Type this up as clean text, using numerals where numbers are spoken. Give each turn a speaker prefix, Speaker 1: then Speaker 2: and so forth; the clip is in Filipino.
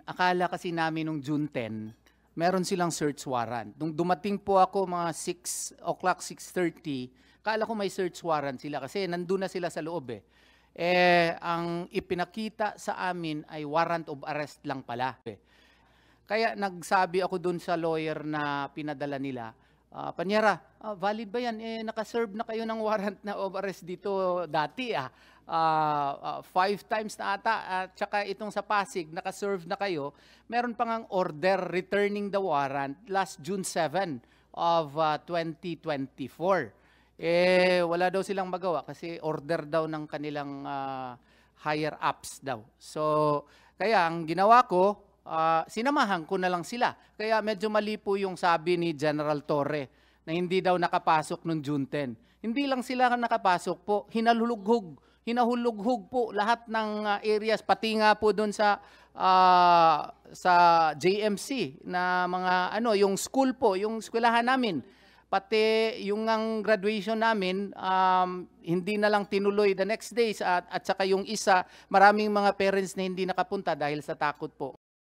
Speaker 1: Akala kasi namin nung June 10, meron silang search warrant. Nung dumating po ako mga 6 o'clock, 6:30, akala ko may search warrant sila kasi nandun na sila sa loob eh. Ang ipinakita sa amin ay warrant of arrest lang pala. Kaya nagsabi ako dun sa lawyer na pinadala nila, Panyera, valid ba yan? Nakaserve na kayo ng warrant na of arrest dito dati 5 times na ata, at saka itong sa Pasig, nakaserve na kayo. Meron pang ang order returning the warrant last June 7 of 2024. Wala daw silang magawa kasi order daw ng kanilang higher ups daw. So, kaya ang ginawa ko, sinamahan ko na lang sila. Kaya medyo mali po yung sabi ni General Torre na hindi daw nakapasok noong June 10. Hindi lang sila nakapasok po, hinahulughog po lahat ng areas, pati nga po doon sa JMC na mga yung school po, yung eskwelahan namin. Pati yung ang graduation namin, hindi na lang tinuloy the next days at saka yung isa, maraming mga parents na hindi nakapunta dahil sa takot po.